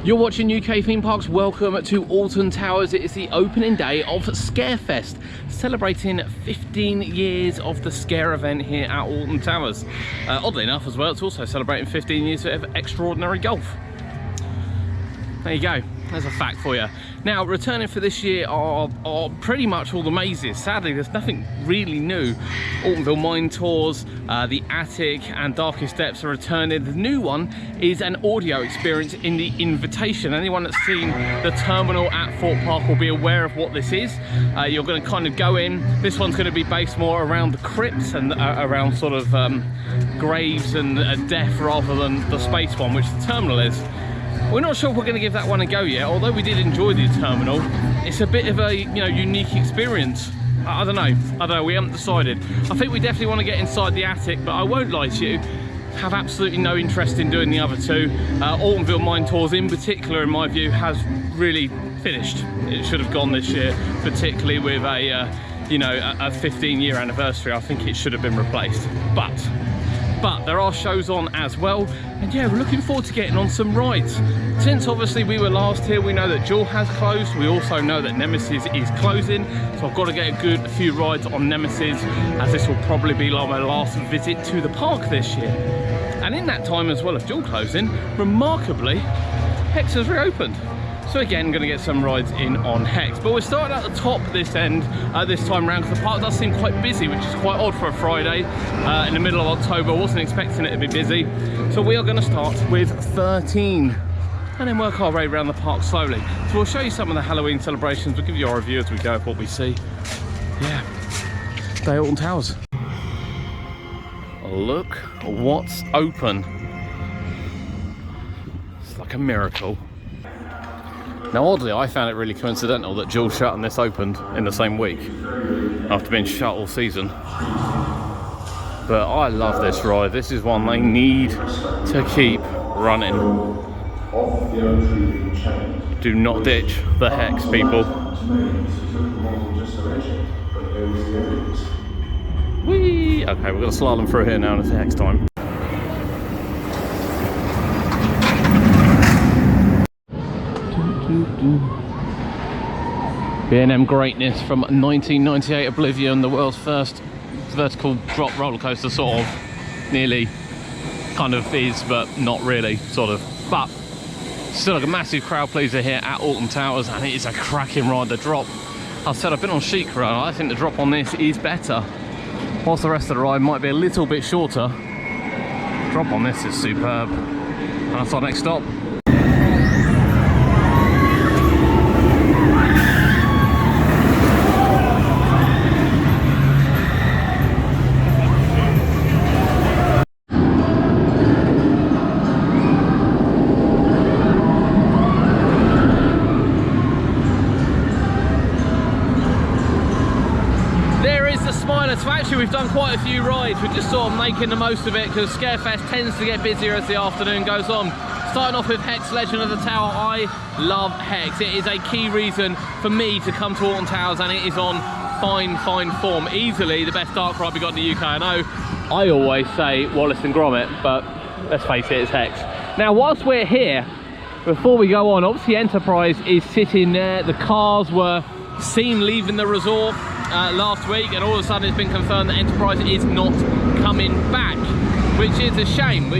You're watching UK Theme Parks. Welcome to Alton Towers. It is the opening day of Scarefest, celebrating 15 years of the Scare event here at Alton Towers. Oddly enough as well, it's also celebrating 15 years of extraordinary golf. There you go, there's a fact for you. Now, returning for this year are pretty much all the mazes. Sadly, there's nothing really new. Altonville Mine Tours, the Attic and Darkest Depths are returning. The new one is an audio experience in the Invitation. Anyone that's seen the terminal at Fort Park will be aware of what this is. You're going to kind of go in. This one's going to be based more around the crypts and around sort of graves and death rather than the space one, which the terminal is. We're not sure if we're going to give that one a go yet, although we did enjoy the terminal. It's a bit of a, unique experience. I don't know, we haven't decided. I think we definitely want to get inside the Attic, but I won't lie to you, have absolutely no interest in doing the other two. Altonville Mine Tours in particular, in my view, has really finished. It should have gone this year, particularly with a 15-year anniversary. I think it should have been replaced. But there are shows on as well, and yeah, we're looking forward to getting on some rides. Since obviously we were last here, we know that Jewel has closed. We also know that Nemesis is closing, so I've got to get a few rides on Nemesis, as this will probably be like my last visit to the park this year. And in that time, as well as Jewel closing, remarkably, Hex has reopened. So again, going to get some rides in on Hex. But we're starting at the top this end this time round, because the park does seem quite busy, which is quite odd for a Friday in the middle of October. I wasn't expecting it to be busy. So we are going to start with 13 and then work our way around the park slowly. So we'll show you some of the Halloween celebrations. We'll give you our review as we go of what we see. Yeah, Day Alton Towers. Look what's open. It's like a miracle. Now, oddly, I found it really coincidental that Jewel shut and this opened in the same week after being shut all season. But I love this ride. This is one they need to keep running. Do not ditch the Hex, people. Whee! Okay, we're going to slalom through here now, and it's the Hex time. B&M greatness from 1998, Oblivion, the world's first vertical drop roller coaster, sort of, nearly, kind of is, but not really, sort of. But still, like a massive crowd pleaser here at Alton Towers, and it is a cracking ride. The drop, I've said I've been on Chic Run, I think the drop on this is better. Whilst the rest of the ride might be a little bit shorter, the drop on this is superb. And that's our next stop. So actually we've done quite a few rides. We're just sort of making the most of it, because Scarefest tends to get busier as the afternoon goes on. Starting off with Hex Legend of the Tower. I love Hex. It is a key reason for me to come to Alton Towers, and it is on fine form. Easily the best dark ride we got in the UK. I know I always say Wallace and Gromit, but let's face it, it's Hex. Now, whilst we're here, before we go on, obviously Enterprise is sitting there. The cars were seen leaving the resort last week, and all of a sudden it's been confirmed that Enterprise is not coming back, which is a shame,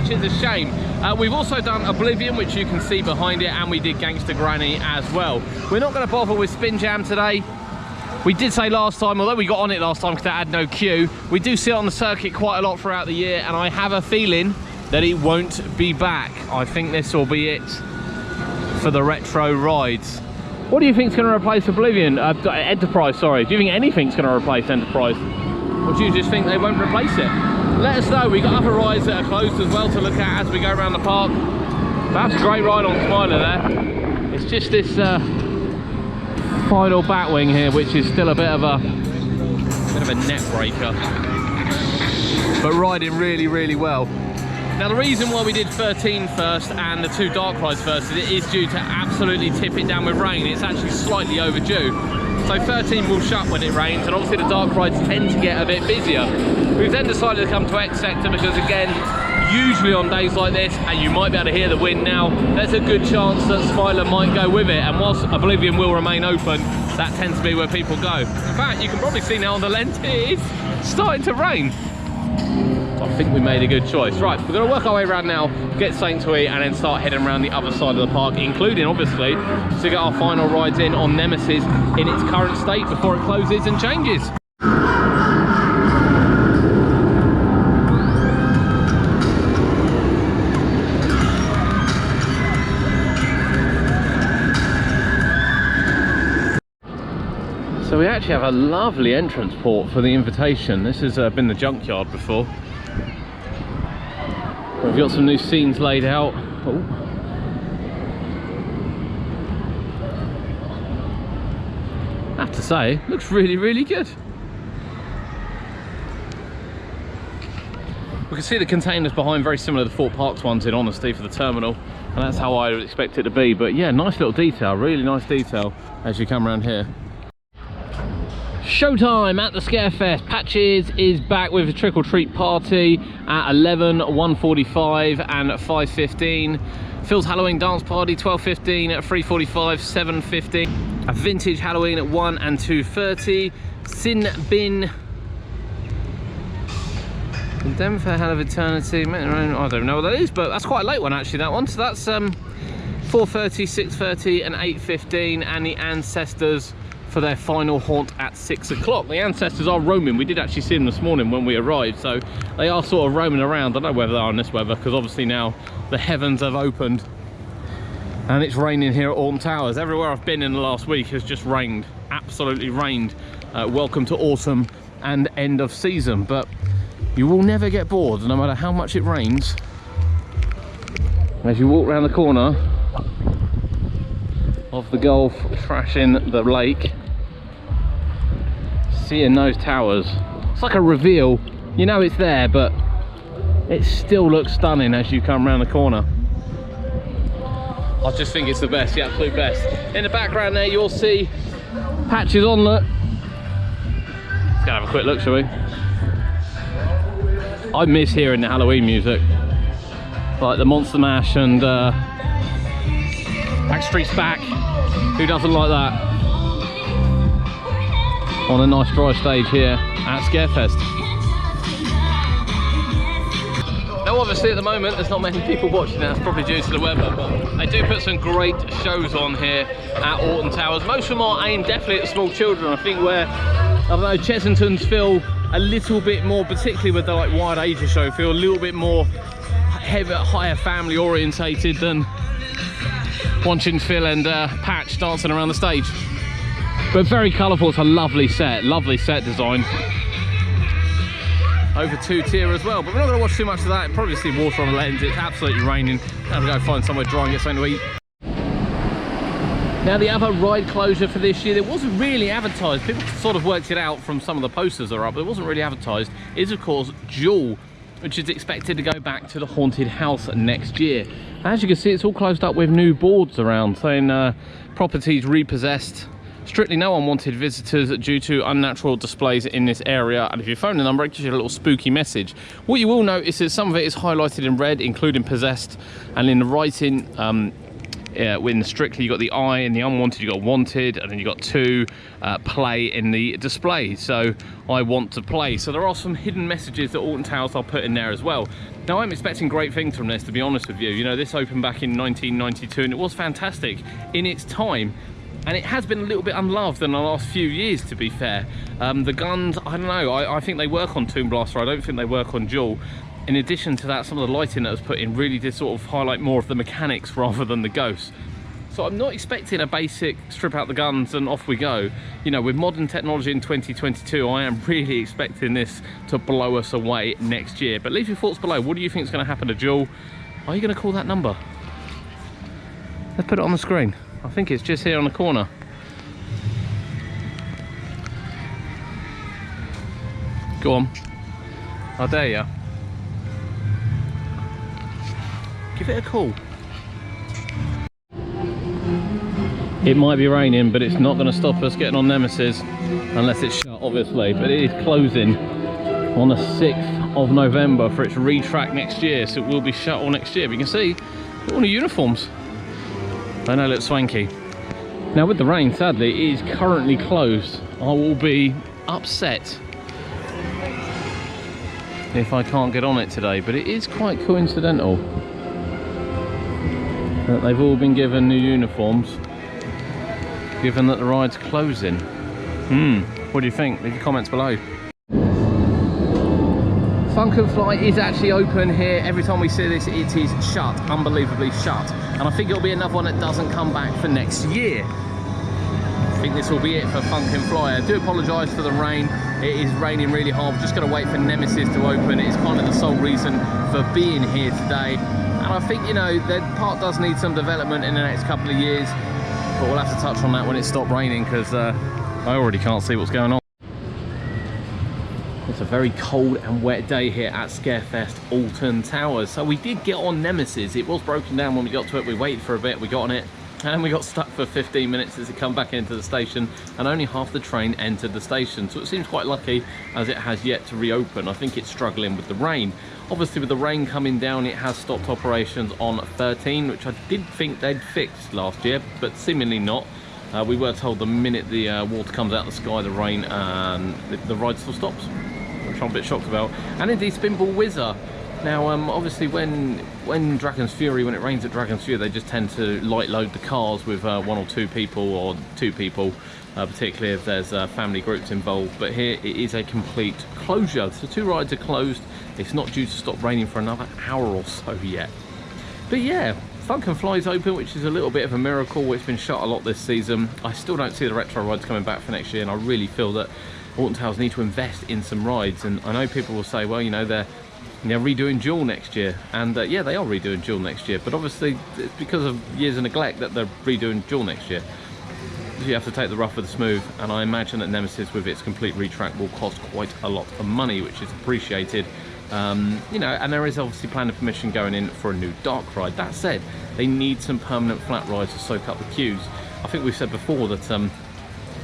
We've also done Oblivion, which you can see behind it, and we did Gangster Granny as well. We're not going to bother with Spin Jam today. We did say last time, although we got on it last time because it had no queue, we do see it on the circuit quite a lot throughout the year, and I have a feeling that it won't be back. I think this will be it for the retro rides. What do you think is going to replace Oblivion? Enterprise, sorry. Do you think anything's going to replace Enterprise? Or do you just think they won't replace it? Let us know. We've got other rides that are closed as well to look at as we go around the park. That's a great ride on Smiler there. It's just this final Batwing here, which is still a bit of a net breaker. But riding really well. Now, the reason why we did 13 first and the two dark rides first is it is due to absolutely tip it down with rain. It's actually slightly overdue. So 13 will shut when it rains, and obviously the dark rides tend to get a bit busier. We've then decided to come to X Sector because, again, usually on days like this, and you might be able to hear the wind now, there's a good chance that Smiler might go with it, and whilst Oblivion will remain open, that tends to be where people go. In fact, you can probably see now on the lens, it is starting to rain. I think we made a good choice. Right, we're going to work our way around now, get something to eat, and then start heading around the other side of the park, including, obviously, to get our final rides in on Nemesis in its current state before it closes and changes. So we actually have a lovely entrance port for the invitation. This has been the junkyard before. We've got some new scenes laid out. Oh. I have to say, looks really, really good. We can see the containers behind, very similar to the Fort Parks ones, in honesty, for the terminal. And that's how I would expect it to be. But yeah, nice little detail, really nice detail as you come around here. Showtime at the Scarefest. Patches is back with a trick or treat party at 11, 1:45 and 5:15. Phil's Halloween dance party 12:15, at 3:45, 7:15. A vintage Halloween at 1 and 2:30. Sin Bin Condemned for Hell of Eternity. I don't know what that is, but that's quite a late one actually, that one. So that's 4:30, 6:30 and 8:15, and the Ancestors for their final haunt at 6 o'clock. The Ancestors are roaming. We did actually see them this morning when we arrived, so they are sort of roaming around. I don't know whether they are in this weather, because obviously now the heavens have opened and it's raining here at Alton Towers. Everywhere I've been in the last week has just rained, absolutely rained. Welcome to autumn and end of season, but you will never get bored no matter how much it rains. As you walk around the corner of the Gulf, trashing the lake, seeing those towers, it's like a reveal. You know it's there, but it still looks stunning as you come around the corner. I just think it's the best, the absolute best. In the background there you'll see Patches on, look. Let's go have a quick look, shall we? I miss hearing the Halloween music, like the Monster Mash and Backstreet's Back. Who doesn't like that? On a nice dry stage here at Scarefest. Now obviously at the moment there's not many people watching, that's probably due to the weather, but they do put some great shows on here at Alton Towers. Most of them are aimed definitely at small children. I think where, I don't know, Chessingtons feel a little bit more, particularly with the like wide ages show, feel a little bit more higher family orientated than watching Phil and Patch dancing around the stage. But very colourful. It's a lovely set design. Over 2-tier as well, but we're not going to watch too much of that. Probably see water on the lens. It's absolutely raining. I'm going to go find somewhere dry and get something to eat. Now the other ride closure for this year, it wasn't really advertised. People sort of worked it out from some of the posters that are up, but it wasn't really advertised, is of course Jewel, which is expected to go back to the haunted house next year. As you can see, it's all closed up with new boards around saying properties repossessed. Strictly no unwanted visitors due to unnatural displays in this area. And if you phone the number, it gives you a little spooky message. What you will notice is some of it is highlighted in red, including possessed, and in the writing, when strictly you got the I, and the unwanted you got wanted, and then you got to play in the display. So I want to play. So there are some hidden messages that Alton Towers are put in there as well. Now I'm expecting great things from this, to be honest with you. You know, this opened back in 1992 and it was fantastic in its time. And it has been a little bit unloved in the last few years, to be fair. The guns, I don't know, I think they work on Toon Blaster, I don't think they work on Jewel. In addition to that, some of the lighting that was put in really did sort of highlight more of the mechanics rather than the ghosts. So I'm not expecting a basic strip out the guns and off we go. You know, with modern technology in 2022, I am really expecting this to blow us away next year. But leave your thoughts below. What do you think is going to happen to Jewel? Are you going to call that number? Let's put it on the screen. I think it's just here on the corner. Go on. I dare you. Give it a call. It might be raining, but it's not going to stop us getting on Nemesis unless it's shut, obviously. But it is closing on the 6th of November for its retrack next year, so it will be shut all next year. But you can see all the uniforms. They know look swanky. Now with the rain, sadly, it is currently closed. I will be upset if I can't get on it today, but it is quite coincidental that they've all been given new uniforms, given that the ride's closing. What do you think? Leave your comments below. Funk and Fly is actually open here. Every time we see this, it is shut, unbelievably shut. And I think it'll be another one that doesn't come back for next year. I think this will be it for Funk and Fly. I do apologise for the rain. It is raining really hard. We're just going to wait for Nemesis to open. It's kind of the sole reason for being here today. And I think, you know, the park does need some development in the next couple of years. But we'll have to touch on that when it stops raining, because I already can't see what's going on. It's a very cold and wet day here at Scarefest Alton Towers. So we did get on Nemesis. It was broken down when we got to it. We waited for a bit, we got on it, and we got stuck for 15 minutes as it come back into the station, and only half the train entered the station. So it seems quite lucky, as it has yet to reopen. I think it's struggling with the rain. Obviously with the rain coming down, it has stopped operations on 13, which I did think they'd fixed last year, but seemingly not. We were told the minute the water comes out of the sky, the rain, the ride still stops, which I'm a bit shocked about. And indeed Spinball Whizzer. Now obviously when Dragon's Fury, when it rains at Dragon's Fury, they just tend to light load the cars with 1 or 2 people, or 2 people, particularly if there's family groups involved. But here it is a complete closure. So 2 rides are closed. It's not due to stop raining for another hour or so yet. But yeah, Funk and Fly's open, which is a little bit of a miracle. It's been shut a lot this season. I still don't see the retro rides coming back for next year, and I really feel that Alton Towers need to invest in some rides. And I know people will say, well, you know, they're redoing Jewel next year, and yeah, they are redoing Jewel next year, but obviously it's because of years of neglect that they're redoing Jewel next year. So you have to take the rough with the smooth, and I imagine that Nemesis with its complete retrack will cost quite a lot of money, which is appreciated. You know, and there is obviously planning permission going in for a new dark ride. That said, they need some permanent flat rides to soak up the queues. I think we've said before that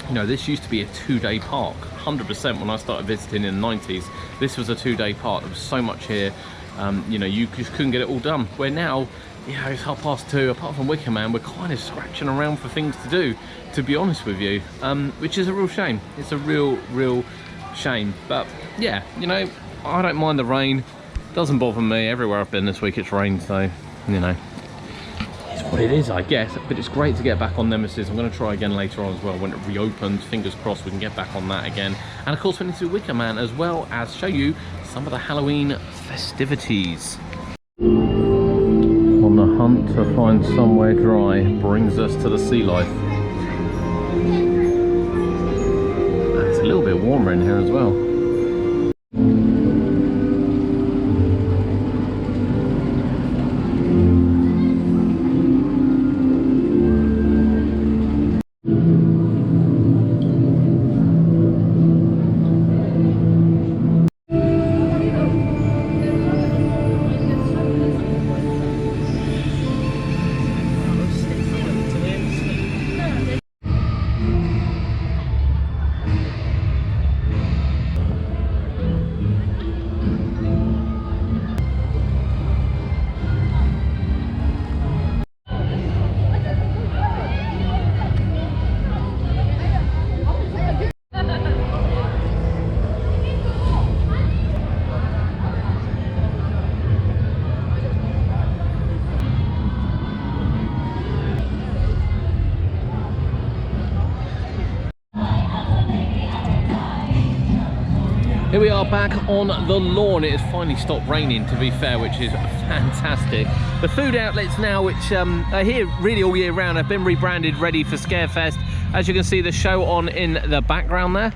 you know, this used to be a 2-day park. 100% when I started visiting in the 90s, this was a 2-day park. There was so much here, you know, you just couldn't get it all done. Where now, you know, it's 2:30, apart from Wickerman, we're kind of scratching around for things to do, to be honest with you, which is a real shame. It's a real shame. But yeah, you know, I don't mind the rain. Doesn't bother me. Everywhere I've been this week it's rained, so, you know, it's what it is, I guess. But it's great to get back on Nemesis. I'm going to try again later on as well when it reopens. Fingers crossed we can get back on that again. And of course we need to do Wickerman, as well as show you some of the Halloween festivities. On the hunt to find somewhere dry brings us to the sea life. It's a little bit warmer in here as well. Here we are back on the lawn. It has finally stopped raining, to be fair, which is fantastic. The food outlets now, which are here really all year round, have been rebranded, ready for Scarefest. As you can see, the show on in the background there.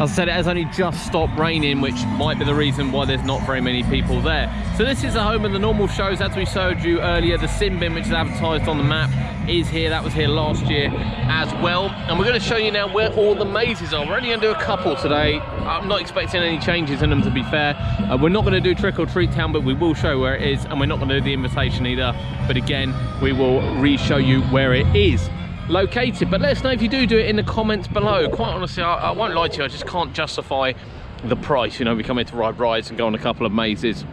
As I said, it has only just stopped raining, which might be the reason why there's not very many people there. So this is the home of the normal shows. As we showed you earlier, the Sin Bin, which is advertised on the map, is here. That was here last year as well. And we're going to show you now where all the mazes are. We're only going to do a couple today. I'm not expecting any changes in them, to be fair. We're not going to do Trick or Treat Town, but we will show where it is. And we're not going to do the invitation either. But again, we will re-show you where it is. located. But let us know if you do it in the comments below. Quite honestly, I won't lie to you, I just can't justify the price. You know, we come here to ride rides and go on a couple of mazes.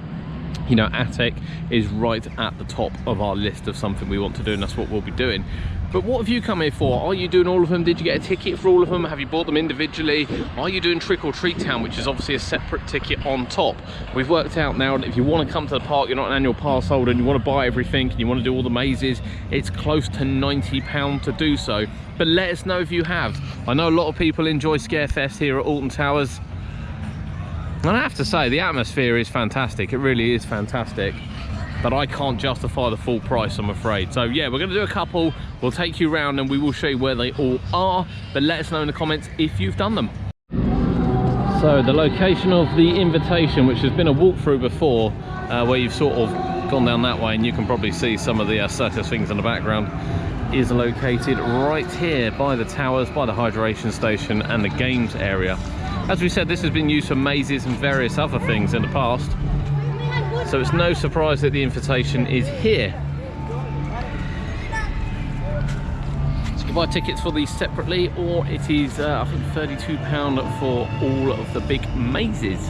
You know, attic is right at the top of our list of something we want to do, and that's what we'll be doing. But what have you come here for? Are you doing all of them? Did you get a ticket for all of them? Have you bought them individually? Are you doing Trick or Treat Town, which is obviously a separate ticket on top? We've worked out now that if you want to come to the park, you're not an annual pass holder and you want to buy everything and you want to do all the mazes, it's close to £90 to do so. But let us know if you have. I know a lot of people enjoy Scarefest here at Alton Towers. And I have to say, the atmosphere is fantastic. It really is fantastic. But I can't justify the full price, I'm afraid. So yeah, we're going to do a couple. We'll take you around and we will show you where they all are. But let us know in the comments if you've done them. So the location of the invitation, which has been a walkthrough before, where you've sort of gone down that way and you can probably see some of the circus things in the background, is located right here by the towers, by the hydration station and the games area. As we said, this has been used for mazes and various other things in the past. So it's no surprise that the invitation is here. So you can buy tickets for these separately, or it is, I think, £32 for all of the big mazes.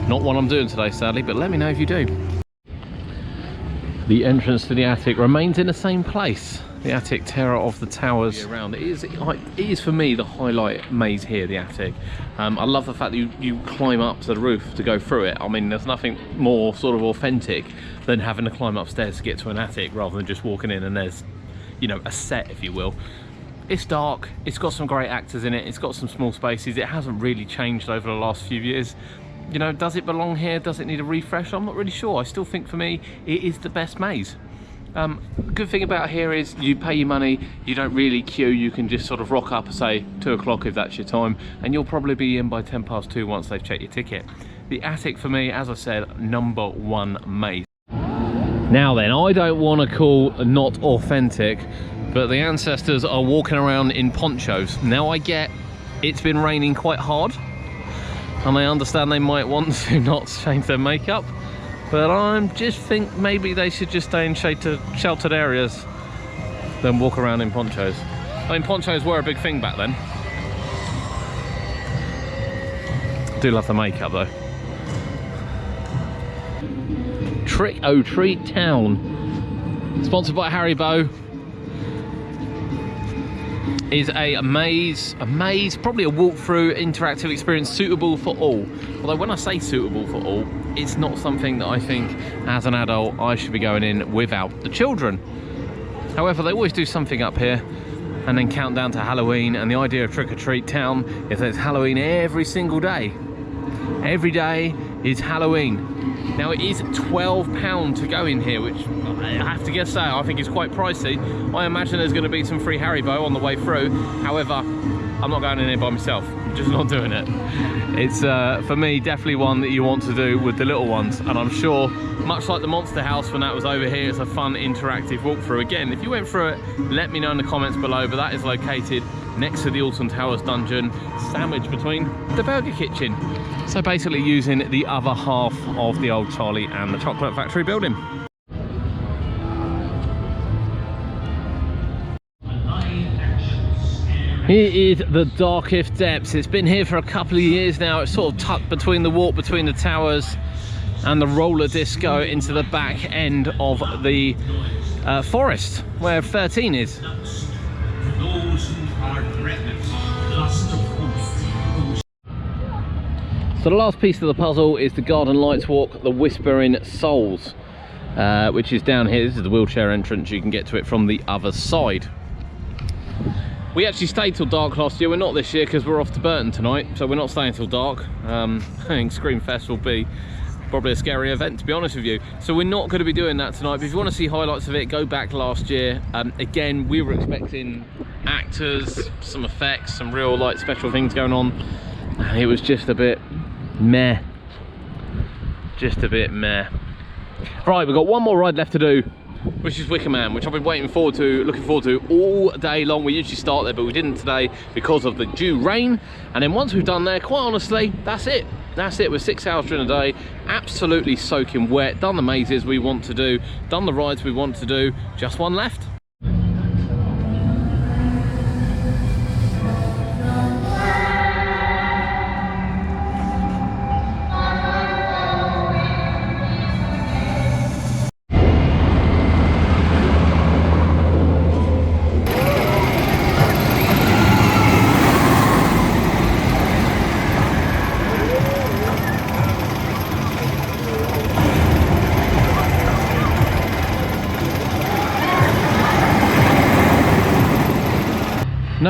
Not what I'm doing today, sadly, but let me know if you do. The entrance to the attic remains in the same place. The attic terror of the towers around. It is for me the highlight maze here, the attic. I love the fact that you climb up to the roof to go through it. I mean, there's nothing more sort of authentic than having to climb upstairs to get to an attic rather than just walking in and there's, you know, a set, if you will. It's dark, it's got some great actors in it, it's got some small spaces. It hasn't really changed over the last few years. You know, does it belong here? Does it need a refresh? I'm not really sure. I still think for me it is the best maze. Good thing about here is you pay your money, you don't really queue, you can just sort of rock up and say 2 o'clock if that's your time, and you'll probably be in by 2:10 once they've checked your ticket. The attic for me, as I said, #1 maze. Now then, I don't want to call not authentic, but the ancestors are walking around in ponchos. Now I get it's been raining quite hard, and I understand they might want to not change their makeup. But I just think maybe they should just stay in sheltered areas than walk around in ponchos. I mean, ponchos were a big thing back then. I do love the makeup though. Trick or Treat Town, sponsored by Haribo, is a maze, probably a walkthrough interactive experience suitable for all. Although when I say suitable for all, it's not something that I think as an adult I should be going in without the children. However, they always do something up here and then count down to Halloween, and the idea of Trick or Treat Town is that it's Halloween every single day. Every day is Halloween. Now it is £12 to go in here, which I have to say I think is quite pricey. I imagine there's going to be some free Haribo on the way through. However, I'm not going in here by myself. I'm just not doing it. It's for me definitely one that you want to do with the little ones, and I'm sure much like the Monster House when that was over here, it's a fun interactive walkthrough. Again, if you went through it, let me know in the comments below, but that is located next to the Alton Towers dungeon, sandwiched between the Burger Kitchen. So basically using the other half of the old Charlie and the Chocolate Factory building. Here is the Darkest Depths. It's been here for a couple of years now. It's sort of tucked between the walk between the towers and the roller disco into the back end of the forest where 13 is. So the last piece of the puzzle is the Garden Lights Walk, the Whispering Souls, which is down here. This is the wheelchair entrance. You can get to it from the other side. We actually stayed till dark last year. We're not this year because we're off to Burton tonight, so we're not staying till dark. I think Scream Fest will be probably a scary event, to be honest with you. So we're not going to be doing that tonight, but if you want to see highlights of it, go back last year. Again, we were expecting actors, some effects, some real like special things going on, and it was just a bit meh. Just a bit meh. Right, we've got one more ride left to do, which is Wickerman, which I've been looking forward to all day long. We usually start there, but we didn't today because of the due rain. And then once we've done there, quite honestly, that's it. That's it. We're 6 hours during the day, absolutely soaking wet, done the mazes we want to do, done the rides we want to do, just one left.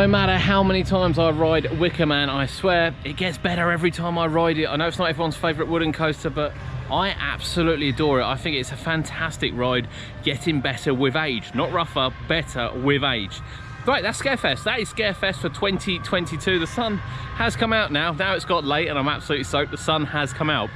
No matter how many times I ride Wickerman, I swear it gets better every time I ride it. I know it's not everyone's favourite wooden coaster, but I absolutely adore it. I think it's a fantastic ride, getting better with age. Not rougher, better with age. Right, that's Scarefest. That is Scarefest for 2022. The sun has come out now. Now it's got late and I'm absolutely soaked. The sun has come out.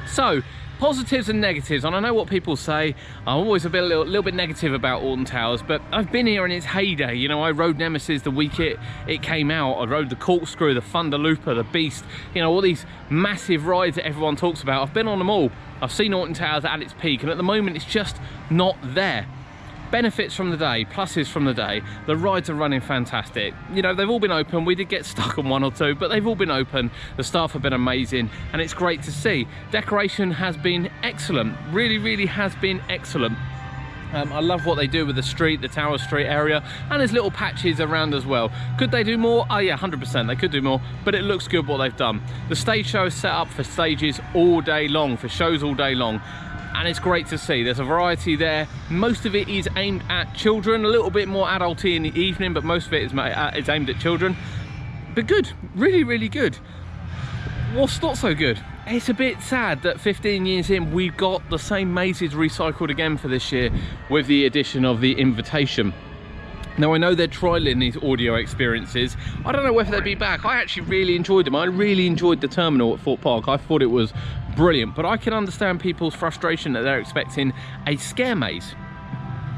So, positives and negatives, and I know what people say. I'm always a little bit negative about Alton Towers, but I've been here in its heyday. You know, I rode Nemesis the week it came out. I rode the Corkscrew, the Thunder Looper, the Beast. You know, all these massive rides that everyone talks about. I've been on them all. I've seen Alton Towers at its peak, and at the moment it's just not there. Benefits from the day, pluses from the day, the rides are running fantastic. You know, they've all been open. We did get stuck on one or two, but they've all been open. The staff have been amazing and it's great to see. Decoration has been excellent, really has been excellent. I love what they do with the street, the Tower Street area, and there's little patches around as well. Could they do more? Oh yeah, 100%, they could do more, but it looks good what they've done. The stage show is set up for stages all day long, for shows all day long. And it's great to see. There's a variety there. Most of it is aimed at children, a little bit more adulty in the evening, but most of it is aimed at children. But good, really good. What's not so good? It's a bit sad that 15 years in, we've got the same mazes recycled again for this year with the addition of the invitation. Now, I know they're trialling these audio experiences. I don't know whether they'll be back. I actually really enjoyed them. I really enjoyed the terminal at Fort Park. I thought it was brilliant, but I can understand people's frustration that they're expecting a scare maze.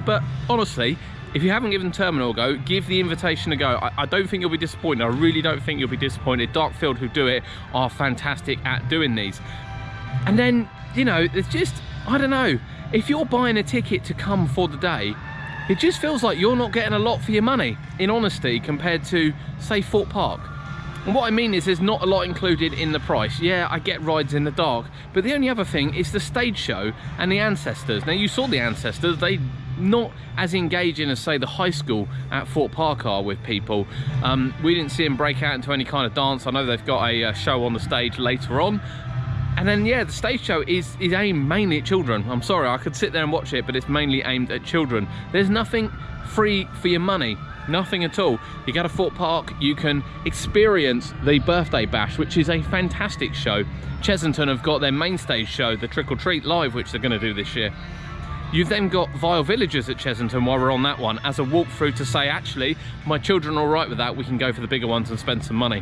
But honestly, if you haven't given terminal a go, give the invitation a go. I don't think you'll be disappointed. I really don't think you'll be disappointed. Darkfield, who do it, are fantastic at doing these. And then, you know, it's just, I don't know, if you're buying a ticket to come for the day, it just feels like you're not getting a lot for your money, in honesty, compared to, say, Fort Park. And what I mean is there's not a lot included in the price. Yeah, I get rides in the dark, but the only other thing is the stage show and the Ancestors. Now, you saw the Ancestors. They not as engaging as, say, the high school at Fort Park are with people. We didn't see them break out into any kind of dance. I know they've got a show on the stage later on. And then, yeah, the stage show is aimed mainly at children. I'm sorry, I could sit there and watch it, but it's mainly aimed at children. There's nothing free for your money, nothing at all. You go to Fort Park, you can experience the Birthday Bash, which is a fantastic show. Chessington have got their main stage show, the Trick or Treat Live, which they're going to do this year. You've then got Vile Villagers at Chessington while we're on that one, as a walkthrough to say, actually, my children are all right with that, we can go for the bigger ones and spend some money.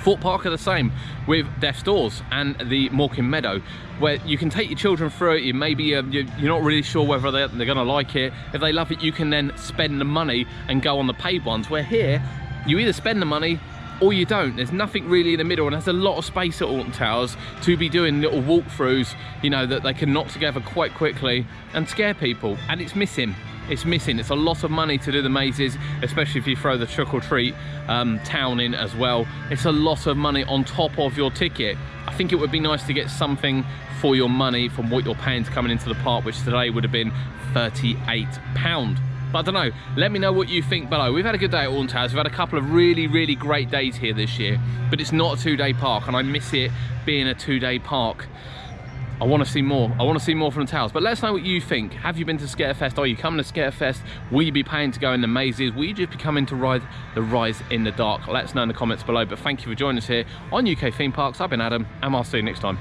Fort Park are the same with Death's Doors and the Morecambe Meadow, where you can take your children through it. You maybe you're not really sure whether they're going to like it. If they love it, you can then spend the money and go on the paid ones, where here you either spend the money or you don't. There's nothing really in the middle, and there's a lot of space at Alton Towers to be doing little walkthroughs, you know, that they can knock together quite quickly and scare people, and it's missing. It's missing. It's a lot of money to do the mazes, especially if you throw the Trick or Treat town in as well. It's a lot of money on top of your ticket. I think it would be nice to get something for your money from what you're paying to coming into the park, which today would have been £38. But I don't know, let me know what you think below. We've had a good day at Alton Towers. We've had a couple of really great days here this year, but it's not a two-day park, and I miss it being a two-day park. I want to see more. I want to see more from the Towers. But let us know what you think. Have you been to Scarefest? Are you coming to Scarefest? Will you be paying to go in the mazes? Will you just be coming to ride the Rise in the Dark? Let us know in the comments below. But thank you for joining us here on UK Theme Parks. I've been Adam, and I'll see you next time.